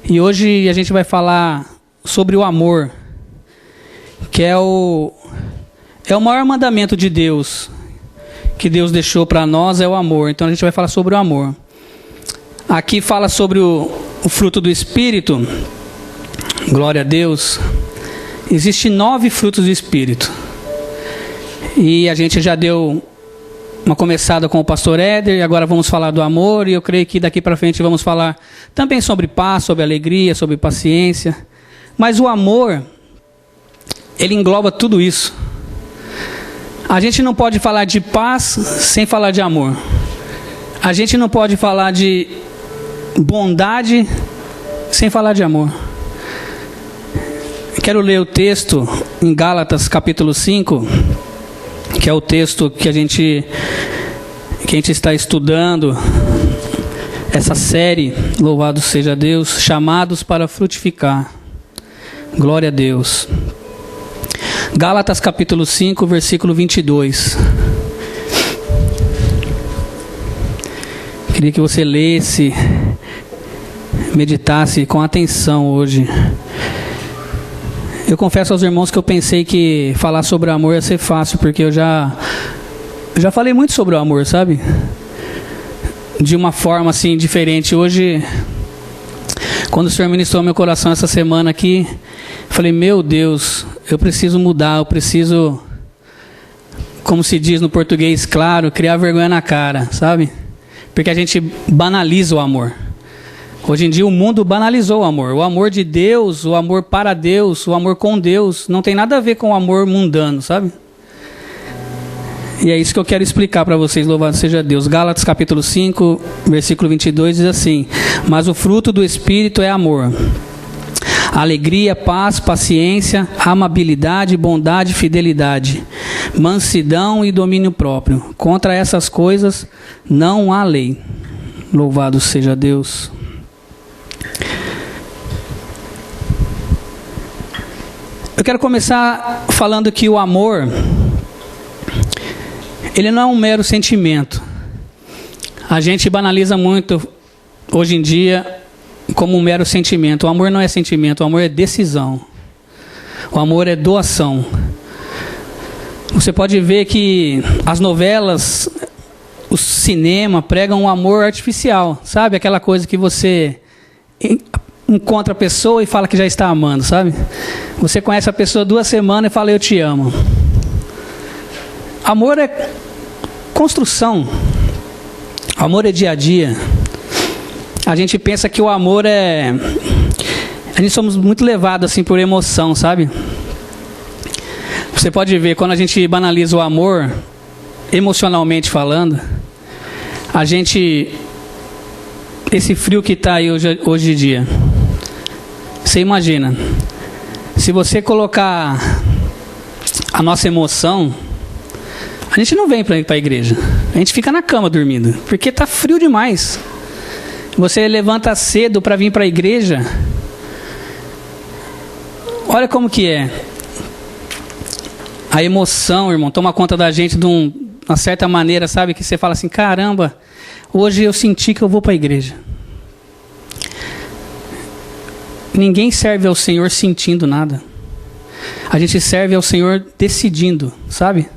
E hoje a gente vai falar sobre o amor, que é o maior mandamento de Deus, que Deus deixou para nós, é o amor. Então a gente vai falar sobre o amor. Aqui fala sobre o fruto do Espírito. Glória a Deus. Existem 9 frutos do Espírito. E a gente já deu uma começada com o pastor Éder, e agora vamos falar do amor, e eu creio que daqui para frente vamos falar também sobre paz, sobre alegria, sobre paciência. Mas o amor, ele engloba tudo isso. A gente não pode falar de paz sem falar de amor. A gente não pode falar de bondade sem falar de amor. Quero ler o texto em Gálatas capítulo 5, que é o texto que a gente está estudando, essa série, louvado seja Deus, chamados para frutificar. Glória a Deus. Gálatas capítulo 5, versículo 22. Queria que você lesse, meditasse com atenção hoje. Eu confesso aos irmãos que eu pensei que falar sobre o amor ia ser fácil, porque eu já falei muito sobre o amor, sabe? De uma forma assim diferente. Hoje, quando o Senhor ministrou meu coração essa semana aqui, falei, meu Deus, eu preciso mudar, eu preciso, como se diz no português claro, criar vergonha na cara, sabe? Porque a gente banaliza o amor. Hoje em dia o mundo banalizou o amor de Deus, o amor para Deus, o amor com Deus, não tem nada a ver com o amor mundano, sabe? E é isso que eu quero explicar para vocês, louvado seja Deus. Gálatas capítulo 5, versículo 22 diz assim: mas o fruto do Espírito é amor, alegria, paz, paciência, amabilidade, bondade, fidelidade, mansidão e domínio próprio. Contra essas coisas não há lei. Louvado seja Deus. Eu quero começar falando que o amor, ele não é um mero sentimento. A gente banaliza muito hoje em dia como um mero sentimento. O amor não é sentimento, o amor é decisão. O amor é doação. Você pode ver que as novelas, o cinema pregam um amor artificial, sabe? Aquela coisa que você encontra a pessoa e fala que já está amando, sabe? Você conhece a pessoa 2 semanas e fala, eu te amo. Amor é construção. Amor é dia a dia. A gente pensa que o amor é... A gente somos muito levados assim por emoção, sabe? Você pode ver, quando a gente banaliza o amor, emocionalmente falando, a gente... Esse frio que está aí hoje em dia. Você imagina, se você colocar a nossa emoção, a gente não vem para ir para a igreja. A gente fica na cama dormindo, porque está frio demais. Você levanta cedo para vir para a igreja. Olha como que é. A emoção, irmão, toma conta da gente de uma certa maneira, sabe? Que você fala assim, caramba, hoje eu senti que eu vou para a igreja. Ninguém serve ao Senhor sentindo nada. A gente serve ao Senhor decidindo, sabe?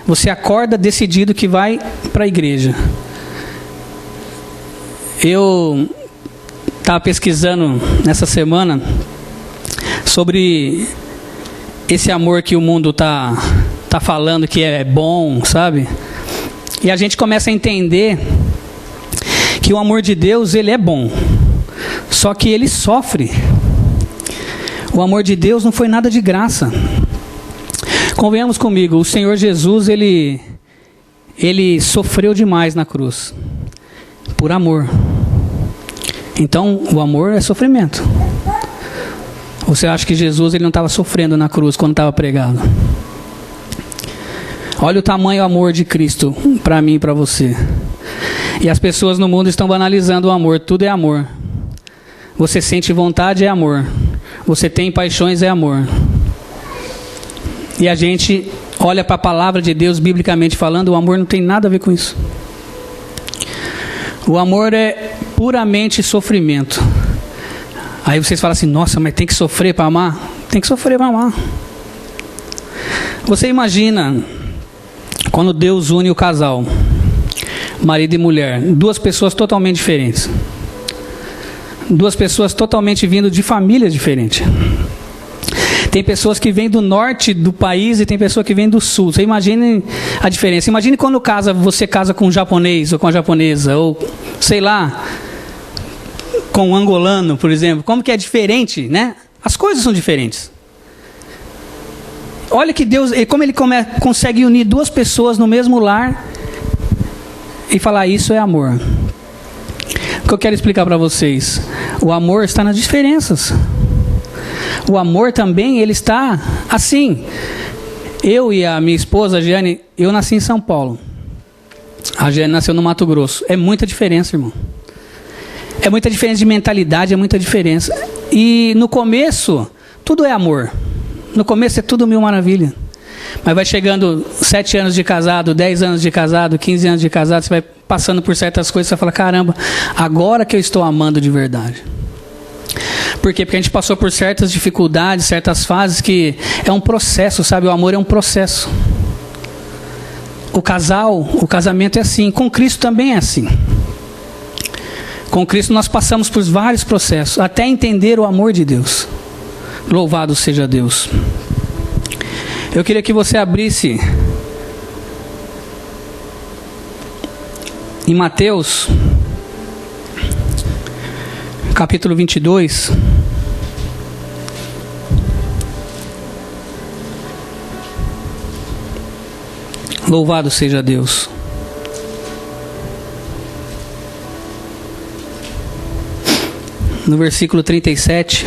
Você acorda decidido que vai para a igreja. Eu estava pesquisando nessa semana sobre esse amor que o mundo tá falando que é bom, sabe? E a gente começa a entender que o amor de Deus, ele é bom. Só que ele sofre. O amor de Deus não foi nada de graça. Convenhamos comigo, o Senhor Jesus, ele sofreu demais na cruz. Por amor. Então, o amor é sofrimento. Você acha que Jesus ele não estava sofrendo na cruz quando estava pregado? Olha o tamanho do amor de Cristo para mim e para você. E as pessoas no mundo estão banalizando o amor. Tudo é amor. Você sente vontade, é amor. Você tem paixões, é amor. E a gente olha para a palavra de Deus, biblicamente falando, o amor não tem nada a ver com isso. O amor é puramente sofrimento. Aí vocês falam assim, nossa, mas tem que sofrer para amar? Tem que sofrer para amar. Você imagina quando Deus une o casal, marido e mulher, duas pessoas totalmente diferentes. Duas pessoas totalmente vindo de famílias diferentes. Tem pessoas que vêm do norte do país e tem pessoas que vêm do sul. Você imagine a diferença. Imagine quando você casa com um japonês ou com a japonesa, ou sei lá, com um angolano, por exemplo. Como que é diferente, né? As coisas são diferentes. Olha que Deus, como Ele consegue unir duas pessoas no mesmo lar e falar, isso é amor. O que eu quero explicar para vocês, o amor está nas diferenças. O amor também, ele está assim. Eu e a minha esposa, a Giane, eu nasci em São Paulo. A Giane nasceu no Mato Grosso. É muita diferença, irmão. É muita diferença de mentalidade, é muita diferença. E no começo, tudo é amor. No começo é tudo mil maravilha. Mas vai chegando 7 anos de casado, 10 anos de casado, 15 anos de casado, você vai passando por certas coisas, você vai falar, caramba, agora que eu estou amando de verdade. Por quê? Porque a gente passou por certas dificuldades, certas fases que é um processo, sabe? O amor é um processo. O casamento é assim. Com Cristo também é assim. Com Cristo nós passamos por vários processos, até entender o amor de Deus. Louvado seja Deus. Eu queria que você abrisse em Mateus, capítulo 22. Louvado seja Deus. No versículo 37.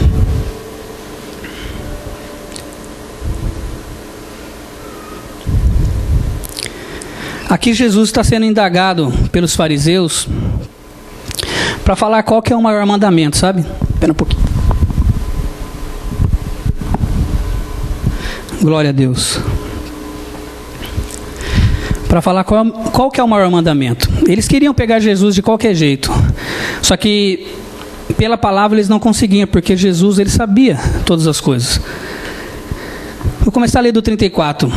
Aqui Jesus está sendo indagado pelos fariseus para falar qual que é o maior mandamento, sabe? Espera um pouquinho. Glória a Deus. Para falar qual que é o maior mandamento. Eles queriam pegar Jesus de qualquer jeito. Só que pela palavra eles não conseguiam, porque Jesus ele sabia todas as coisas. Vou começar a ler do 34.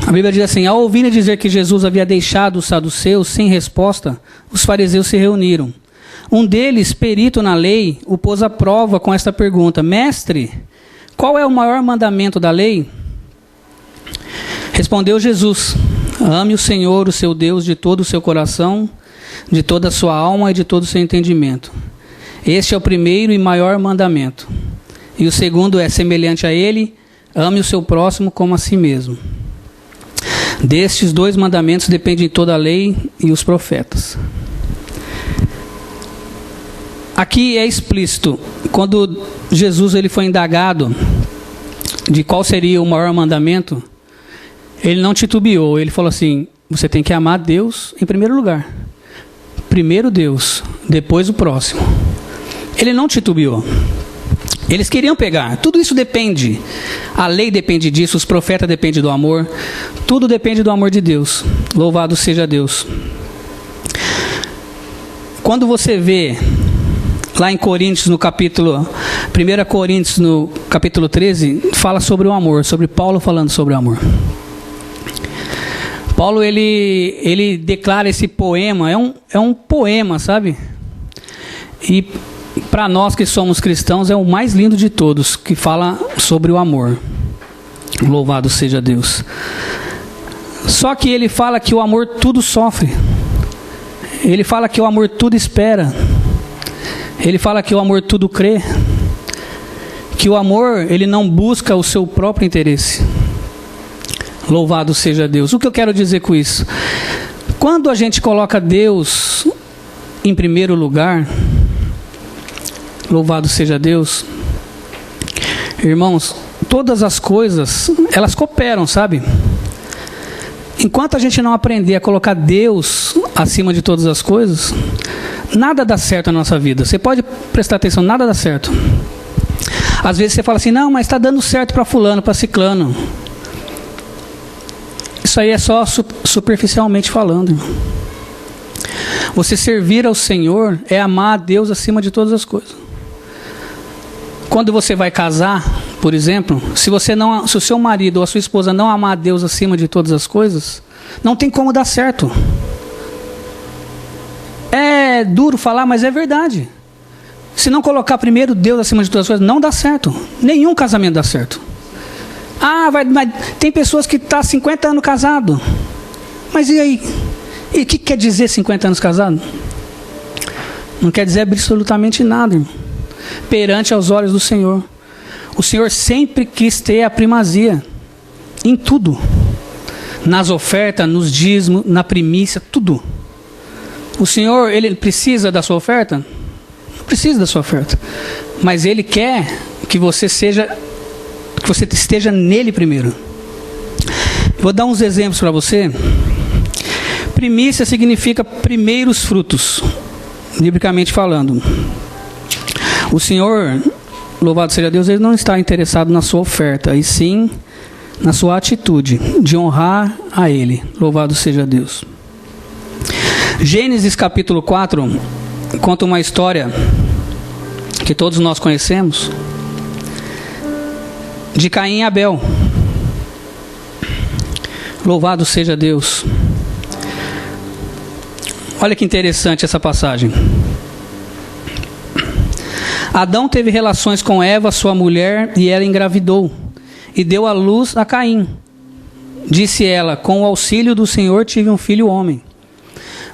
A Bíblia diz assim, ao ouvirem dizer que Jesus havia deixado os saduceus sem resposta, os fariseus se reuniram. Um deles, perito na lei, o pôs à prova com esta pergunta, mestre, qual é o maior mandamento da lei? Respondeu Jesus, ame o Senhor, o seu Deus, de todo o seu coração, de toda a sua alma e de todo o seu entendimento. Este é o primeiro e maior mandamento. E o segundo é semelhante a ele, ame o seu próximo como a si mesmo. Destes 2 mandamentos dependem toda a lei e os profetas. Aqui é explícito, quando Jesus ele foi indagado de qual seria o maior mandamento, ele não titubeou, ele falou assim, você tem que amar Deus em primeiro lugar. Primeiro Deus, depois o próximo. Ele não titubeou. Eles queriam pegar, tudo isso depende, a lei depende disso, os profetas dependem do amor, tudo depende do amor de Deus, louvado seja Deus. Quando você vê, lá em Coríntios, no capítulo, 1 Coríntios, no capítulo 13, fala sobre o amor, sobre Paulo falando sobre o amor. Paulo, ele declara esse poema, é um poema, sabe? E para nós que somos cristãos, é o mais lindo de todos, que fala sobre o amor. Louvado seja Deus. Só que ele fala que o amor tudo sofre. Ele fala que o amor tudo espera. Ele fala que o amor tudo crê. Que o amor, ele não busca o seu próprio interesse. Louvado seja Deus. O que eu quero dizer com isso? Quando a gente coloca Deus em primeiro lugar, louvado seja Deus, irmãos, todas as coisas, elas cooperam, sabe? Enquanto a gente não aprender a colocar Deus acima de todas as coisas, nada dá certo na nossa vida. Você pode prestar atenção, nada dá certo. Às vezes você fala assim, não, mas está dando certo para fulano, para ciclano. Isso aí é só superficialmente falando, irmão. Você servir ao Senhor é amar a Deus acima de todas as coisas. quando você vai casar, por exemplo, se o seu marido ou a sua esposa não amar a Deus acima de todas as coisas, não tem como dar certo. É duro falar, mas é verdade. Se não colocar primeiro Deus acima de todas as coisas, não dá certo. Nenhum casamento dá certo. Mas tem pessoas que estão 50 anos casado. Mas e aí? E o que quer dizer 50 anos casado? Não quer dizer absolutamente nada, irmão. Perante aos olhos do Senhor. O Senhor sempre quis ter a primazia em tudo. Nas ofertas, nos dízimos, na primícia, tudo. O Senhor, Ele precisa da sua oferta? Não precisa da sua oferta. Mas Ele quer que você esteja nele primeiro. Vou dar uns exemplos para você. Primícia significa primeiros frutos, biblicamente falando. O Senhor, louvado seja Deus, Ele não está interessado na sua oferta, e sim na sua atitude de honrar a Ele. Louvado seja Deus. Gênesis capítulo 4 conta uma história que todos nós conhecemos, de Caim e Abel. Louvado seja Deus. Olha que interessante essa passagem. Adão teve relações com Eva, sua mulher, e ela engravidou e deu à luz a Caim. Disse ela: com o auxílio do Senhor tive um filho homem.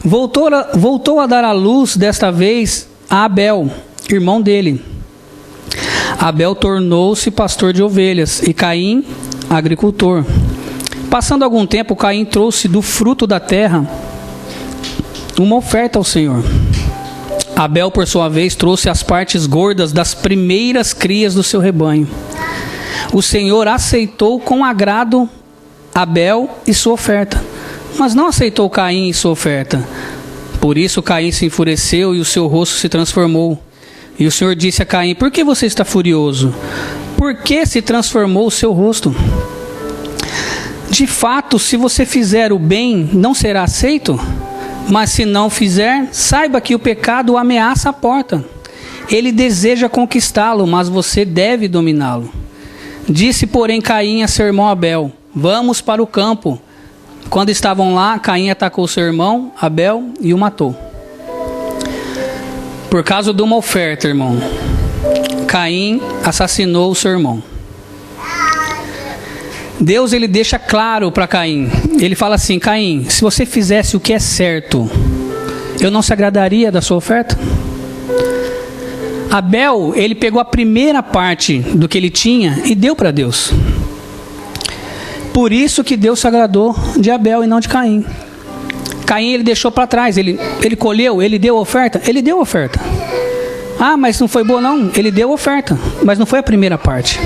Voltou a dar à luz, desta vez, a Abel, irmão dele. Abel tornou-se pastor de ovelhas e Caim, agricultor. Passando algum tempo, Caim trouxe do fruto da terra uma oferta ao Senhor. Abel, por sua vez, trouxe as partes gordas das primeiras crias do seu rebanho. O Senhor aceitou com agrado Abel e sua oferta, mas não aceitou Caim e sua oferta. Por isso Caim se enfureceu e o seu rosto se transformou. E o Senhor disse a Caim: por que você está furioso? Por que se transformou o seu rosto? De fato, se você fizer o bem, não será aceito? Mas se não fizer, saiba que o pecado ameaça a porta. Ele deseja conquistá-lo, mas você deve dominá-lo. Disse, porém, Caim a seu irmão Abel: vamos para o campo. Quando estavam lá, Caim atacou seu irmão Abel e o matou. Por causa de uma oferta, irmão, Caim assassinou o seu irmão. Deus, ele deixa claro para Caim. Ele fala assim: Caim, se você fizesse o que é certo, eu não se agradaria da sua oferta? Abel, ele pegou a primeira parte do que ele tinha e deu para Deus. Por isso que Deus se agradou de Abel e não de Caim. Caim, ele deixou para trás, ele colheu, ele deu a oferta? Ele deu a oferta. Ah, mas não foi boa não? Ele deu a oferta, mas não foi a primeira parte.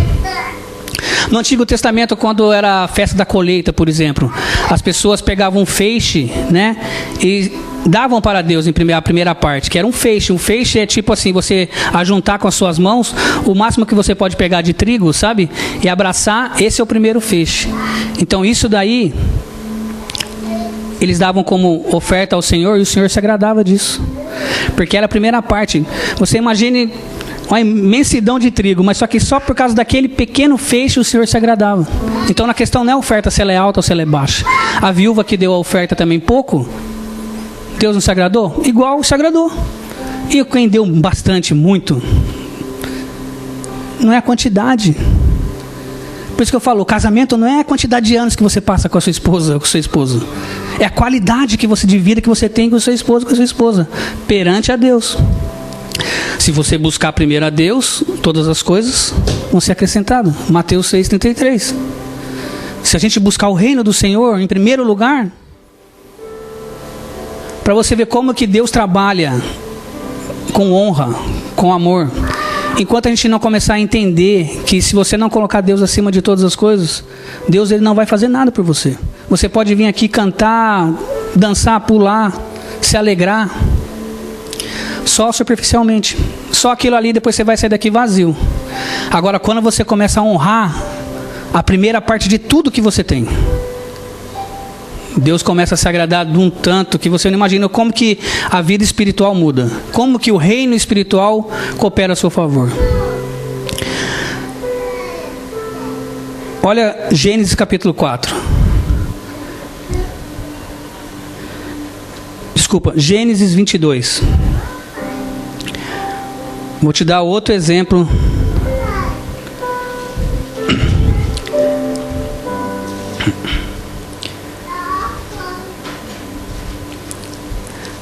No Antigo Testamento, quando era a festa da colheita, por exemplo, as pessoas pegavam um feixe, né, e davam para Deus a primeira parte, que era um feixe. Um feixe é tipo assim, você ajuntar com as suas mãos o máximo que você pode pegar de trigo, sabe? E abraçar, esse é o primeiro feixe. Então isso daí, eles davam como oferta ao Senhor e o Senhor se agradava disso. Porque era a primeira parte. Você imagine uma imensidão de trigo, mas só por causa daquele pequeno feixe o Senhor se agradava. Então na questão não é a oferta se ela é alta ou se ela é baixa. A viúva que deu a oferta também pouco, Deus não se agradou? Igual se agradou. E quem deu bastante, muito, não é a quantidade. Por isso que eu falo, o casamento não é a quantidade de anos que você passa com a sua esposa ou com o seu esposo. É a qualidade de vida que você tem com o seu esposo ou com a sua esposa, perante a Deus. Se você buscar primeiro a Deus, todas as coisas vão ser acrescentadas. Mateus 6,33. Se a gente buscar o reino do Senhor em primeiro lugar, para você ver como que Deus trabalha com honra, com amor. Enquanto a gente não começar a entender que se você não colocar Deus acima de todas as coisas, Deus, ele não vai fazer nada por você. Você pode vir aqui cantar, dançar, pular, se alegrar, só superficialmente. Só aquilo ali, depois você vai sair daqui vazio. Agora, quando você começa a honrar a primeira parte de tudo que você tem, Deus começa a se agradar de um tanto que você não imagina como que a vida espiritual muda. Como que o reino espiritual coopera a seu favor. Olha Gênesis capítulo 4. Desculpa, Gênesis 22. Vou te dar outro exemplo.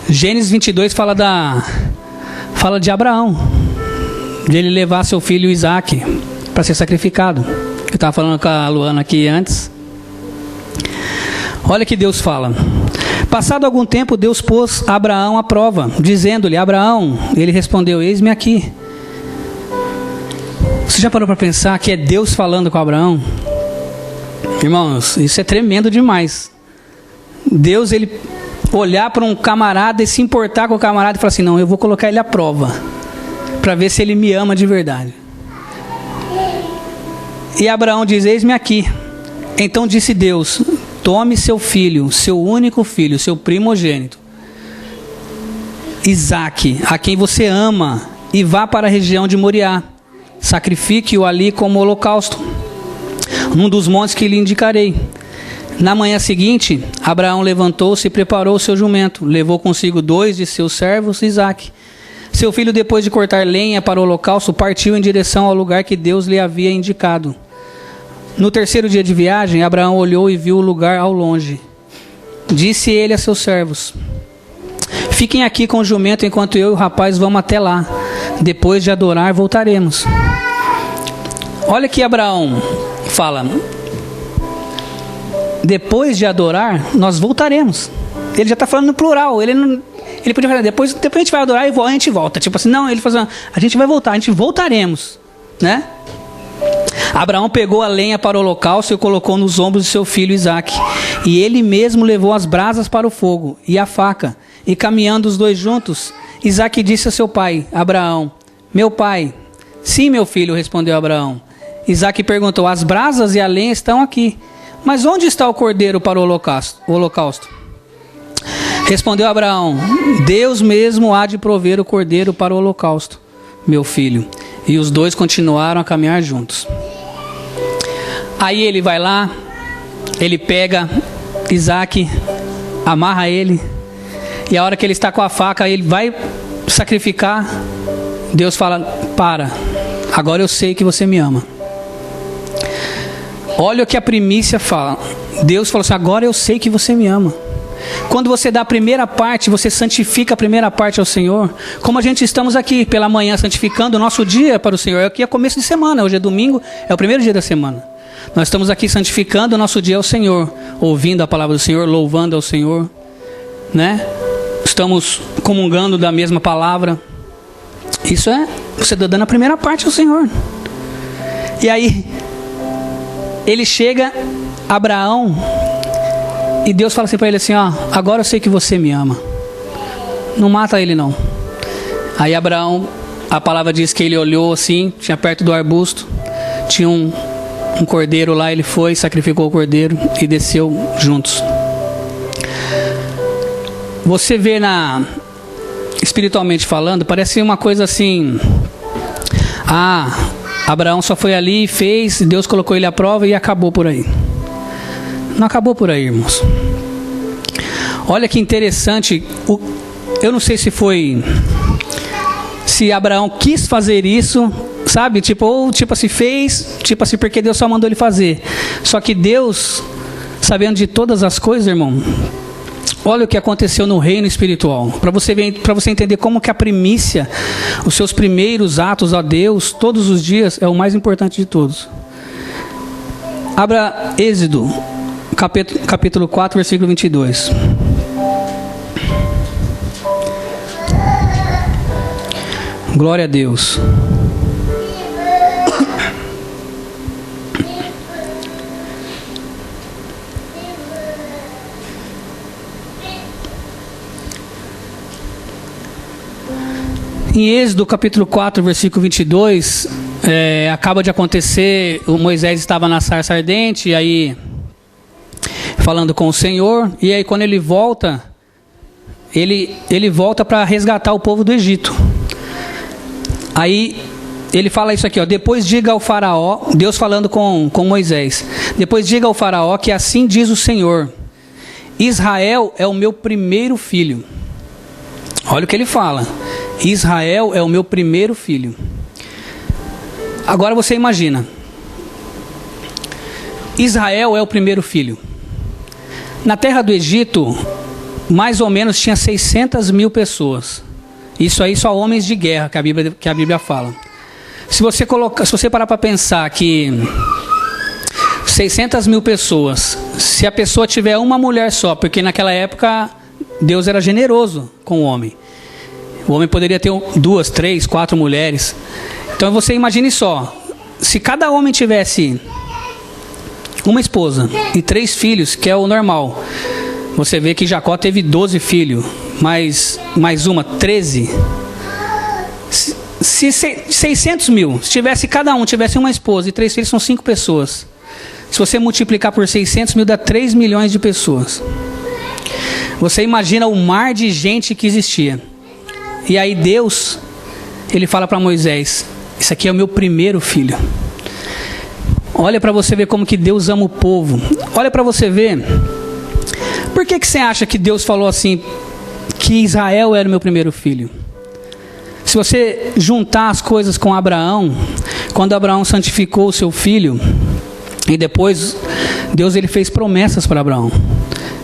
Gênesis 22 fala de Abraão, de ele levar seu filho Isaac para ser sacrificado. Eu estava falando com a Luana aqui antes. Olha que Deus fala. Passado algum tempo, Deus pôs Abraão à prova, dizendo-lhe: Abraão, ele respondeu: eis-me aqui. Você já parou para pensar que é Deus falando com Abraão? Irmãos, isso é tremendo demais. Deus, ele olhar para um camarada e se importar com o camarada e falar assim: não, eu vou colocar ele à prova, para ver se ele me ama de verdade. E Abraão diz: eis-me aqui. Então disse Deus: tome seu filho, seu único filho, seu primogênito, Isaque, a quem você ama, e vá para a região de Moriá. Sacrifique-o ali como holocausto, num dos montes que lhe indicarei. Na manhã seguinte, Abraão levantou-se e preparou o seu jumento. Levou consigo 2 de seus servos, Isaque. Seu filho, depois de cortar lenha para o holocausto, partiu em direção ao lugar que Deus lhe havia indicado. No terceiro dia de viagem, Abraão olhou e viu o lugar ao longe. Disse ele a seus servos: fiquem aqui com o jumento enquanto eu e o rapaz vamos até lá. Depois de adorar, voltaremos. Olha que Abraão fala: depois de adorar, nós voltaremos. Ele já está falando no plural. Ele podia falar: depois a gente vai adorar e a gente volta. Tipo assim, não, ele falou assim: a gente vai voltar, a gente voltaremos, né? Abraão pegou a lenha para o holocausto e o colocou nos ombros de seu filho Isaque. E ele mesmo levou as brasas para o fogo e a faca. E caminhando os dois juntos, Isaque disse a seu pai, Abraão: meu pai. Sim, meu filho, respondeu Abraão. Isaque perguntou: as brasas e a lenha estão aqui, mas onde está o cordeiro para o holocausto? Respondeu Abraão: Deus mesmo há de prover o cordeiro para o holocausto, meu filho. E os dois continuaram a caminhar juntos. Aí ele vai lá, ele pega Isaque, amarra ele, e a hora que ele está com a faca, ele vai sacrificar. Deus fala: para, agora eu sei que você me ama. Olha o que a primícia fala. Deus falou assim: agora eu sei que você me ama. Quando você dá a primeira parte, você santifica a primeira parte ao Senhor. Como a gente estamos aqui pela manhã santificando o nosso dia para o Senhor. Aqui é começo de semana, hoje é domingo, é o primeiro dia da semana. Nós estamos aqui santificando o nosso dia ao Senhor, ouvindo a palavra do Senhor, louvando ao Senhor, né? Estamos comungando da mesma palavra. Isso é, você está dando a primeira parte ao Senhor. E aí, ele chega, Abraão, e Deus fala assim para ele assim: ó, agora eu sei que você me ama. Não mata ele não. Aí Abraão, a palavra diz que ele olhou assim, tinha perto do arbusto, tinha um cordeiro lá, ele foi, sacrificou o cordeiro e desceu juntos. Você vê espiritualmente falando, parece uma coisa assim: Abraão só foi ali, fez, Deus colocou ele à prova e acabou por aí. Não acabou por aí, irmãos. Olha que interessante. Eu não sei se Abraão quis fazer isso, sabe? Ou assim fez, porque Deus só mandou ele fazer. Só que Deus, sabendo de todas as coisas, irmão, olha o que aconteceu no reino espiritual. Para você entender como que a primícia, os seus primeiros atos a Deus, todos os dias, é o mais importante de todos. Abra Êxodo, capítulo 4, versículo 22. Glória a Deus. Em Êxodo capítulo 4, versículo 22, acaba de acontecer, o Moisés estava na sarça ardente, e aí falando com o Senhor, e aí quando ele volta, ele volta para resgatar o povo do Egito. Aí ele fala isso aqui, ó. Depois diga ao faraó, Deus falando com Moisés. Depois diga ao faraó que assim diz o Senhor: Israel é o meu primeiro filho. Olha o que ele fala. Israel é o meu primeiro filho. Agora você imagina. Israel é o primeiro filho. Na terra do Egito, mais ou menos tinha 600 mil pessoas. Isso aí só homens de guerra que a Bíblia fala. Se você parar para pensar que 600 mil pessoas, se a pessoa tiver uma mulher só, porque naquela época Deus era generoso com o homem. O homem poderia ter 2, 3, 4 mulheres. Então você imagine só, se cada homem tivesse uma esposa e 3 filhos, que é o normal. Você vê que Jacó teve 12 filhos, mais uma, 13. Se 600 mil, se tivesse cada um, tivesse uma esposa e 3 filhos, são 5 pessoas. Se você multiplicar por 600 mil, dá 3 milhões de pessoas. Você imagina o mar de gente que existia. E aí Deus, ele fala para Moisés: isso aqui é o meu primeiro filho. Olha para você ver como que Deus ama o povo. Olha para você ver. Por que você acha que Deus falou assim, que Israel era o meu primeiro filho? Se você juntar as coisas com Abraão, quando Abraão santificou o seu filho, e depois Deus ele fez promessas para Abraão.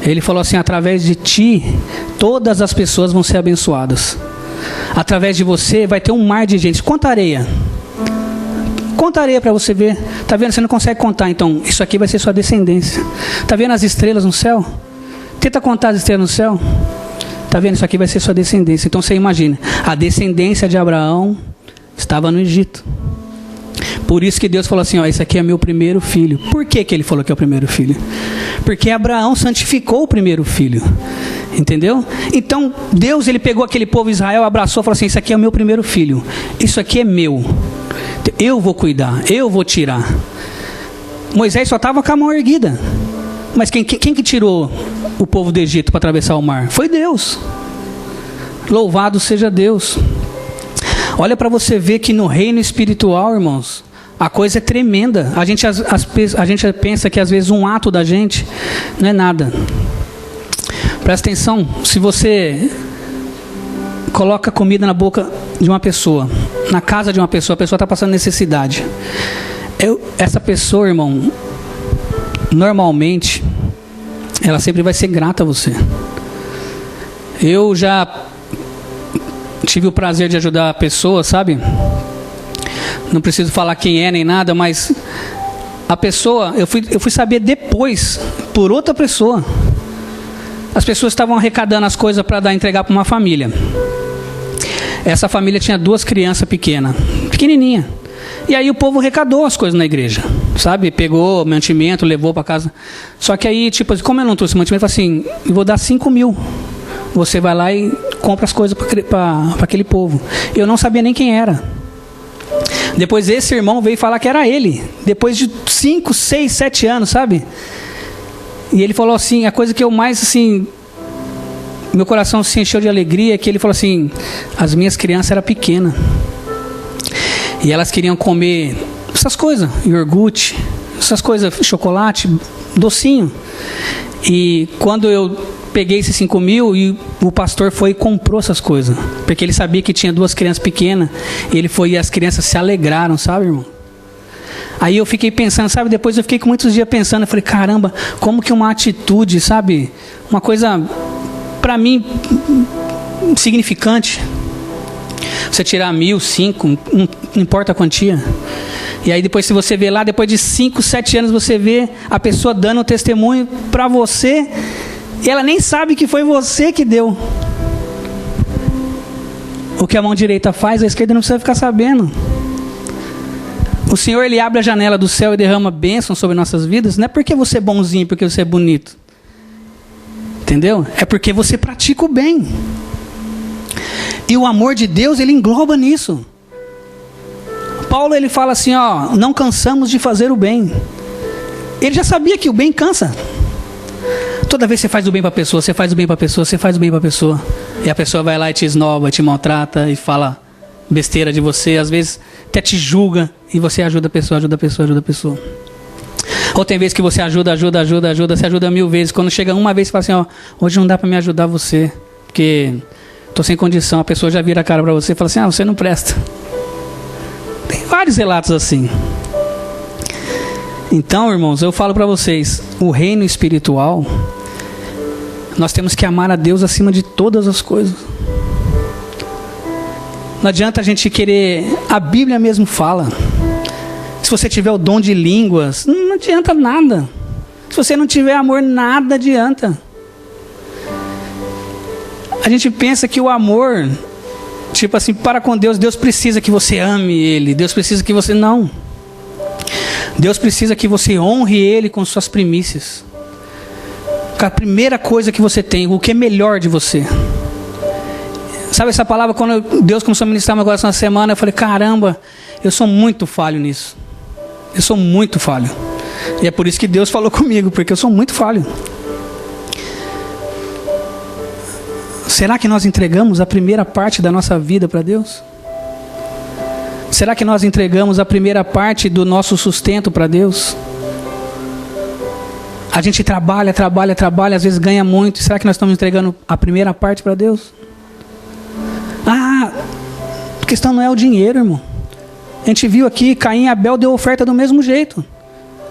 Ele falou assim: através de ti, todas as pessoas vão ser abençoadas. Através de você vai ter um mar de gente. Quanta areia? Conta areia para você ver. Tá vendo? Você não consegue contar. Então, isso aqui vai ser sua descendência. Tá vendo as estrelas no céu? Tenta contar as estrelas no céu. Tá vendo? Isso aqui vai ser sua descendência. Então você imagina, a descendência de Abraão estava no Egito. Por isso que Deus falou assim: ó, esse aqui é meu primeiro filho. Por que ele falou que é o primeiro filho? Porque Abraão santificou o primeiro filho. Entendeu? Então Deus, ele pegou aquele povo de Israel, abraçou e falou assim: esse aqui é o meu primeiro filho. Isso aqui é meu. Eu vou cuidar, eu vou tirar. Moisés só estava com a mão erguida. Mas quem que tirou o povo do Egito para atravessar o mar? Foi Deus. Louvado seja Deus. Olha para você ver que no reino espiritual, irmãos, a coisa é tremenda. A gente pensa que às vezes um ato da gente não é nada. Presta atenção, se você coloca comida na boca de uma pessoa, na casa de uma pessoa, a pessoa está passando necessidade. Essa pessoa, irmão, normalmente, ela sempre vai ser grata a você. Eu já tive o prazer de ajudar a pessoa, sabe? Não preciso falar quem é nem nada, mas a pessoa, eu fui saber depois, por outra pessoa. As pessoas estavam arrecadando as coisas para entregar para uma família. Essa família tinha 2 crianças pequenininha. E aí o povo arrecadou as coisas na igreja, sabe? Pegou mantimento, levou para casa. Só que aí, tipo, como eu não trouxe mantimento, eu falei assim: eu vou dar 5 mil. Você vai lá e compra as coisas para aquele povo. Eu não sabia nem quem era. Depois esse irmão veio falar que era ele. Depois de 5, 6, 7 anos, sabe? E ele falou assim, a coisa que eu mais, assim, meu coração se encheu de alegria, é que ele falou assim: as minhas crianças eram pequenas. E elas queriam comer essas coisas, iogurte, essas coisas, chocolate, docinho. E quando eu peguei esses 5 mil, e o pastor foi e comprou essas coisas. Porque ele sabia que tinha 2 crianças pequenas. E ele foi e as crianças se alegraram, sabe, irmão? Aí eu fiquei pensando, sabe, depois eu fiquei com muitos dias pensando, eu falei: caramba, como que uma atitude, sabe, uma coisa, para mim, significante, você tirar 1.000, 5, não importa a quantia, e aí depois se você vê lá, depois de 5, 7 anos, você vê a pessoa dando um testemunho para você, e ela nem sabe que foi você que deu. O que a mão direita faz, a esquerda não precisa ficar sabendo. O Senhor, ele abre a janela do céu e derrama bênção sobre nossas vidas. Não é porque você é bonzinho, porque você é bonito. Entendeu? É porque você pratica o bem. E o amor de Deus, ele engloba nisso. Paulo, ele fala assim, ó: não cansamos de fazer o bem. Ele já sabia que o bem cansa. Toda vez que você faz o bem para a pessoa, você faz o bem para a pessoa, você faz o bem para a pessoa. E a pessoa vai lá e te esnoba, te maltrata e fala besteira de você, às vezes até te julga e você ajuda a pessoa. Ou tem vezes que você ajuda, você ajuda 1000 vezes. Quando chega uma vez, você fala assim, ó, hoje não dá para me ajudar você, porque estou sem condição. A pessoa já vira a cara para você e fala assim, você não presta. Tem vários relatos assim. Então, irmãos, eu falo para vocês, o reino espiritual, nós temos que amar a Deus acima de todas as coisas. Não adianta a gente querer, a Bíblia mesmo fala, se você tiver o dom de línguas, não adianta nada. Se você não tiver amor, nada adianta. A gente pensa que o amor, tipo assim, para com Deus, Deus precisa que você ame Ele, Deus precisa que você, não. Deus precisa que você honre Ele com suas primícias. A primeira coisa que você tem, o que é melhor de você. Sabe essa palavra, quando Deus começou a ministrar meu coração na semana, eu falei, caramba, eu sou muito falho nisso. Eu sou muito falho. E é por isso que Deus falou comigo, porque eu sou muito falho. Será que nós entregamos a primeira parte da nossa vida para Deus? Será que nós entregamos a primeira parte do nosso sustento para Deus? A gente trabalha, às vezes ganha muito. Será que nós estamos entregando a primeira parte para Deus? A questão não é o dinheiro, irmão. A gente viu aqui, Caim e Abel deu oferta do mesmo jeito.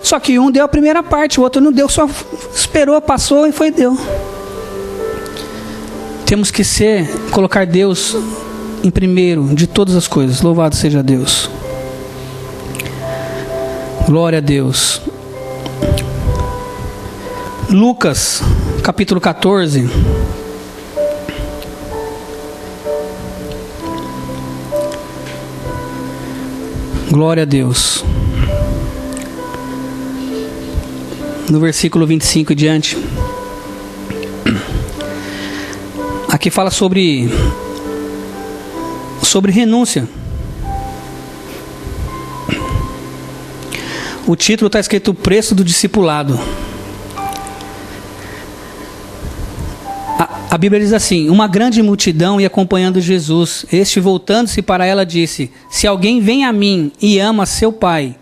Só que um deu a primeira parte, o outro não deu, só esperou, passou e foi deu. Temos que colocar Deus em primeiro de todas as coisas. Louvado seja Deus. Glória a Deus. Lucas, capítulo 14. Glória a Deus. No versículo 25 e diante. Aqui fala sobre renúncia. O título está escrito O Preço do Discipulado. A Bíblia diz assim: uma grande multidão ia acompanhando Jesus. Este, voltando-se para ela, disse: se alguém vem a mim e ama seu pai,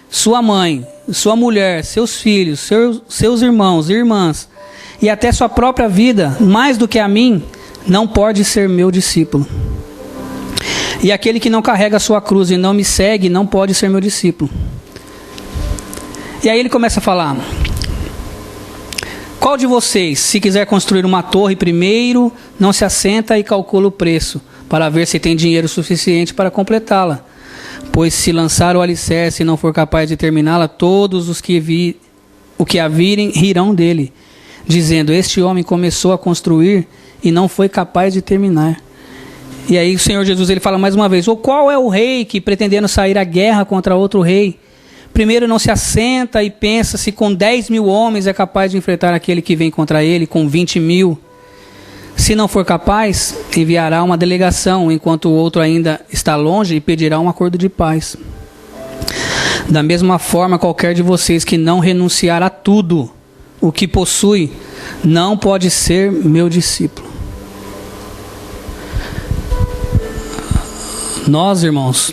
sua mãe, sua mulher, seus filhos, seus irmãos e irmãs, e até sua própria vida, mais do que a mim, não pode ser meu discípulo. E aquele que não carrega a sua cruz e não me segue, não pode ser meu discípulo. E aí ele começa a falar: qual de vocês, se quiser construir uma torre, primeiro não se assenta e calcula o preço, para ver se tem dinheiro suficiente para completá-la? Pois se lançar o alicerce e não for capaz de terminá-la, todos os que a virem rirão dele, dizendo: este homem começou a construir e não foi capaz de terminar. E aí o Senhor Jesus ele fala mais uma vez: ou qual é o rei que, pretendendo sair à guerra contra outro rei, primeiro não se assenta e pensa se com 10.000 homens é capaz de enfrentar aquele que vem contra ele com 20.000? Se não for capaz, enviará uma delegação, enquanto o outro ainda está longe, e pedirá um acordo de paz. Da mesma forma, qualquer de vocês que não renunciar a tudo o que possui, não pode ser meu discípulo. Nós, irmãos,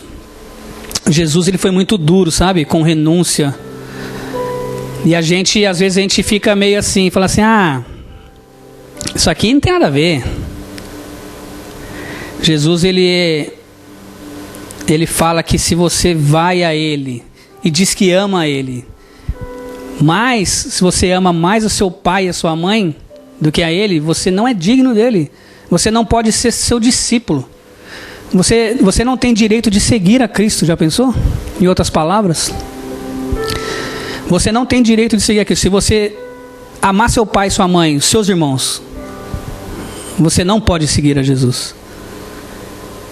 Jesus ele foi muito duro, sabe? Com renúncia. E às vezes a gente fica meio assim, fala assim: isso aqui não tem nada a ver. Jesus ele fala que se você vai a Ele e diz que ama a Ele, mas se você ama mais o seu pai e a sua mãe do que a Ele, você não é digno dele. Você não pode ser seu discípulo. Você não tem direito de seguir a Cristo, já pensou? Em outras palavras, você não tem direito de seguir a Cristo. Se você amar seu pai, sua mãe, os seus irmãos, você não pode seguir a Jesus.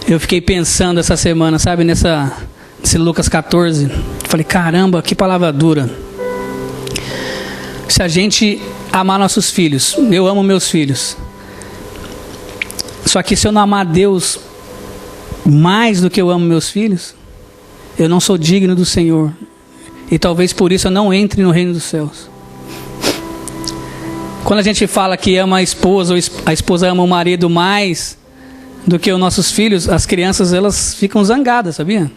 Eu fiquei pensando essa semana, sabe, nesse Lucas 14. Falei: caramba, que palavra dura. Se a gente amar nossos filhos, eu amo meus filhos, só que se eu não amar Deus mais do que eu amo meus filhos, eu não sou digno do Senhor. E talvez por isso eu não entre no reino dos céus. Quando a gente fala que ama a esposa, ou a esposa ama o marido mais do que os nossos filhos, as crianças, elas ficam zangadas, sabia?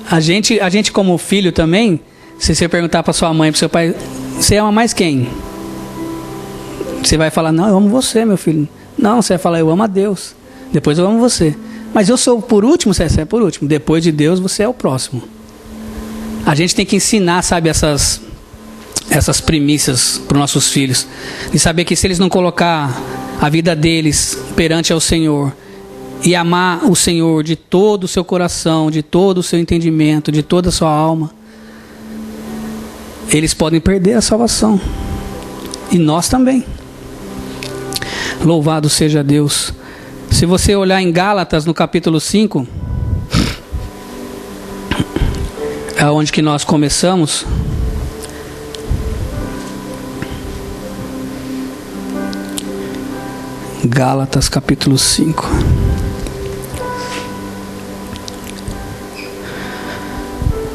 A gente como filho também, se você perguntar para sua mãe, para seu pai, você ama mais quem? Você vai falar, não, eu amo você, meu filho. Não, você vai falar, eu amo a Deus. Depois eu amo você. Mas eu sou por último, você é por último. Depois de Deus, você é o próximo. A gente tem que ensinar, sabe, essas primícias para os nossos filhos. E saber que se eles não colocar a vida deles perante ao Senhor e amar o Senhor de todo o seu coração, de todo o seu entendimento, de toda a sua alma, eles podem perder a salvação. E nós também. Louvado seja Deus. Se você olhar em Gálatas, no capítulo 5, é onde que nós começamos. Gálatas, capítulo 5.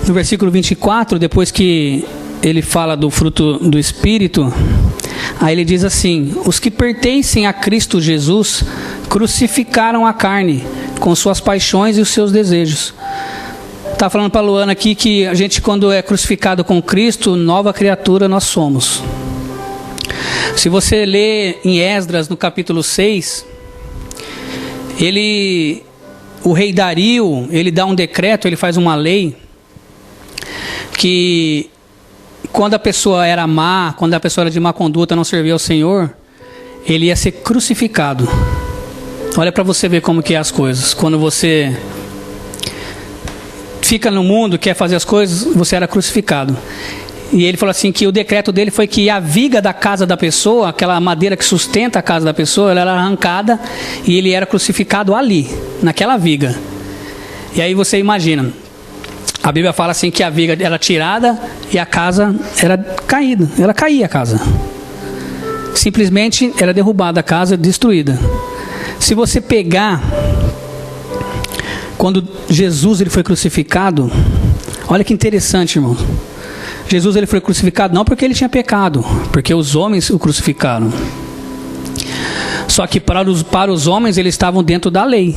No versículo 24, depois que ele fala do fruto do Espírito, aí ele diz assim: os que pertencem a Cristo Jesus crucificaram a carne com suas paixões e os seus desejos. Está falando para a Luana aqui que a gente, quando é crucificado com Cristo, nova criatura nós somos. Se você ler em Esdras, no capítulo 6, o rei Dario, ele dá um decreto, ele faz uma lei, que quando a pessoa era má, quando a pessoa era de má conduta, não servia ao Senhor, ele ia ser crucificado. Olha para você ver como que é as coisas. Quando você fica no mundo, quer fazer as coisas, você era crucificado. E ele falou assim que o decreto dele foi que a viga da casa da pessoa, aquela madeira que sustenta a casa da pessoa, ela era arrancada e ele era crucificado ali, naquela viga. E aí você imagina, a Bíblia fala assim que a viga era tirada e a casa era caída, ela caía a casa. Simplesmente era derrubada a casa, destruída. Se você pegar, quando Jesus ele foi crucificado, olha que interessante, irmão. Jesus ele foi crucificado não porque ele tinha pecado, porque os homens o crucificaram. Só que para os homens eles estavam dentro da lei,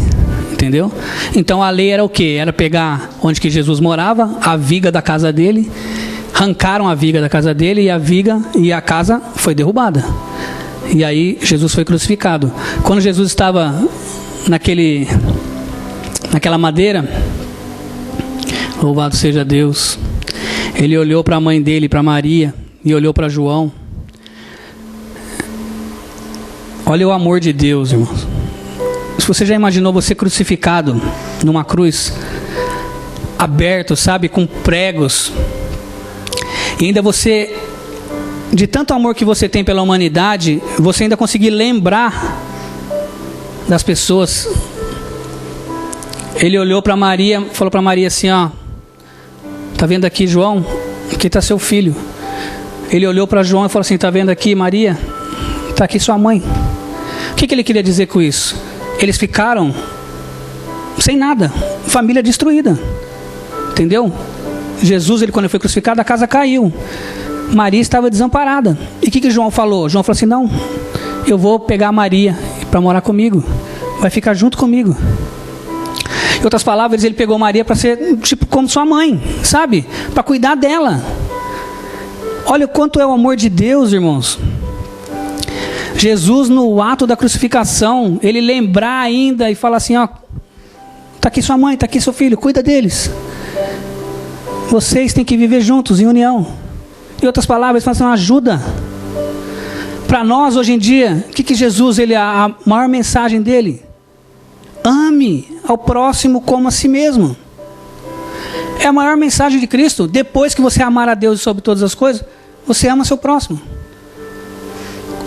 entendeu? Então a lei era o quê? Era pegar onde que Jesus morava, a viga da casa dele, arrancaram a viga da casa dele e a casa foi derrubada. E aí Jesus foi crucificado. Quando Jesus estava naquela madeira, louvado seja Deus, ele olhou para a mãe dele, para Maria, e olhou para João. Olha o amor de Deus, irmãos. Se você já imaginou você crucificado numa cruz, aberto, sabe, com pregos, e ainda você, de tanto amor que você tem pela humanidade, você ainda conseguir lembrar das pessoas. Ele olhou para Maria, falou para Maria assim, ó, tá vendo aqui, João? Aqui está seu filho. Ele olhou para João e falou assim, tá vendo aqui, Maria? Está aqui sua mãe. O que ele queria dizer com isso? Eles ficaram sem nada, família destruída, entendeu? Jesus, quando ele foi crucificado, a casa caiu. Maria estava desamparada. E o que João falou? João falou assim, não, eu vou pegar a Maria para morar comigo, vai ficar junto comigo. Em outras palavras, ele pegou Maria para ser tipo como sua mãe, sabe? Para cuidar dela. Olha o quanto é o amor de Deus, irmãos. Jesus, no ato da crucificação, ele lembrar ainda e falar assim, ó, tá aqui sua mãe, tá aqui seu filho, cuida deles. Vocês têm que viver juntos, em união. Em outras palavras, ele fala assim, ajuda. Para nós, hoje em dia, o que Jesus, a maior mensagem dele? Ame ao próximo como a si mesmo. É a maior mensagem de Cristo. Depois que você amar a Deus sobre todas as coisas, você ama seu próximo.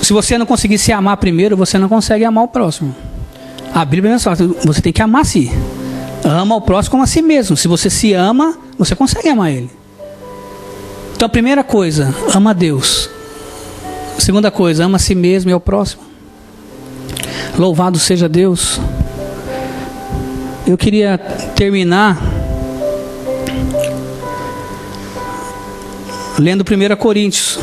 Se você não conseguir se amar primeiro, você não consegue amar o próximo. A Bíblia mesmo fala, você tem que amar a si. Ama o próximo como a si mesmo. Se você se ama, você consegue amar ele. Então a primeira coisa, ama a Deus. A segunda coisa, ama a si mesmo e ao próximo. Louvado seja Deus. Eu queria terminar lendo 1 Coríntios.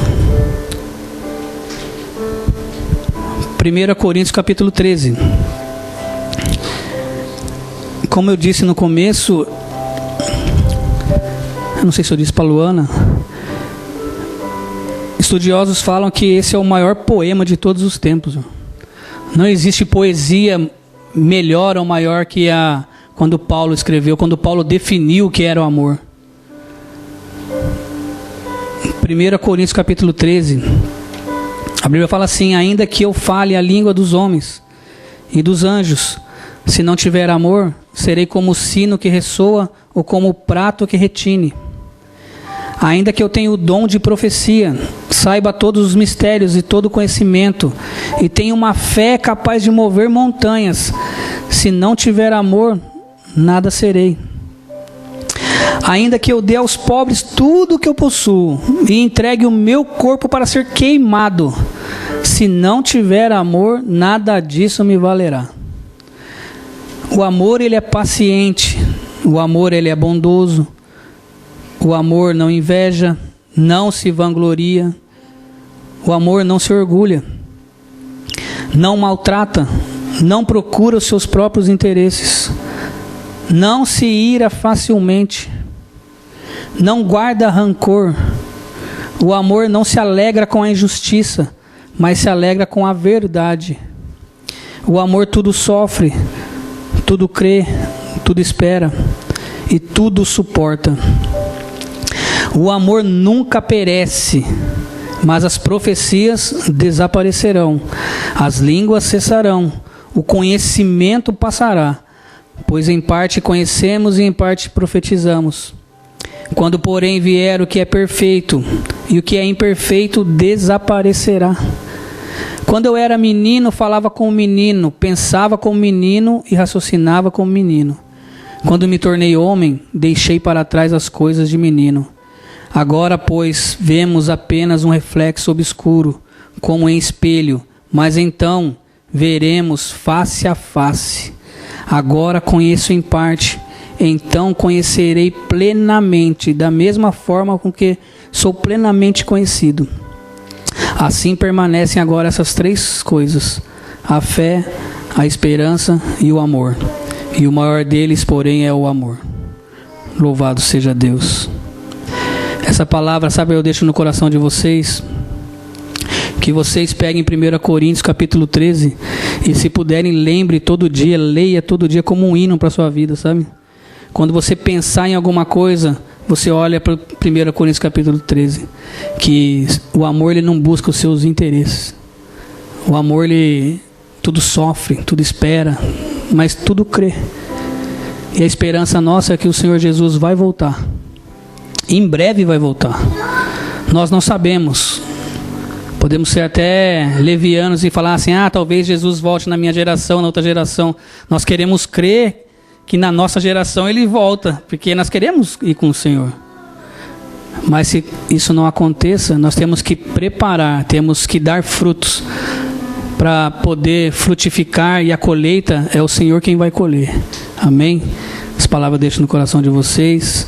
1 Coríntios capítulo 13. como eu disse no começo, eu não sei se eu disse para a Luana, estudiosos falam que esse é o maior poema de todos os tempos. Não existe poesia melhor ou maior que quando Paulo escreveu, quando Paulo definiu o que era o amor. 1 Coríntios capítulo 13, a Bíblia fala assim: ainda que eu fale a língua dos homens e dos anjos, se não tiver amor, serei como o sino que ressoa ou como o prato que retine. Ainda que eu tenha o dom de profecia, saiba todos os mistérios e todo o conhecimento, e tenha uma fé capaz de mover montanhas, se não tiver amor, nada serei. Ainda que eu dê aos pobres tudo o que eu possuo, e entregue o meu corpo para ser queimado, se não tiver amor, nada disso me valerá. O amor, ele é paciente, o amor, ele é bondoso, o amor não inveja, não se vangloria, o amor não se orgulha, não maltrata, não procura os seus próprios interesses, não se ira facilmente, não guarda rancor. O amor não se alegra com a injustiça, mas se alegra com a verdade. O amor tudo sofre, tudo crê, tudo espera e tudo suporta. O amor nunca perece, mas as profecias desaparecerão, as línguas cessarão, o conhecimento passará, pois em parte conhecemos e em parte profetizamos. Quando, porém, vier o que é perfeito, e o que é imperfeito desaparecerá. Quando eu era menino, falava como menino, pensava como menino e raciocinava como menino. Quando me tornei homem, deixei para trás as coisas de menino. Agora, pois, vemos apenas um reflexo obscuro, como em espelho, mas então veremos face a face. Agora conheço em parte, então conhecerei plenamente, da mesma forma com que sou plenamente conhecido. Assim permanecem agora essas três coisas: a fé, a esperança e o amor. E o maior deles, porém, é o amor. Louvado seja Deus. Essa palavra, sabe, eu deixo no coração de vocês, que vocês peguem 1 Coríntios capítulo 13 e, se puderem, lembre todo dia, leia todo dia como um hino para a sua vida, sabe? Quando você pensar em alguma coisa, você olha para 1 Coríntios capítulo 13, que o amor, ele não busca os seus interesses. O amor, ele tudo sofre, tudo espera, mas tudo crê. E a esperança nossa é que o Senhor Jesus vai voltar. Em breve vai voltar. Nós não sabemos. Podemos ser até levianos e falar assim: talvez Jesus volte na minha geração, na outra geração. Nós queremos crer que na nossa geração ele volta, porque nós queremos ir com o Senhor. Mas se isso não aconteça, nós temos que preparar, temos que dar frutos para poder frutificar, e a colheita é o Senhor quem vai colher. Amém? As palavras eu deixo no coração de vocês.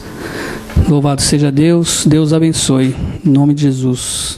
Louvado seja Deus. Deus abençoe. Em nome de Jesus.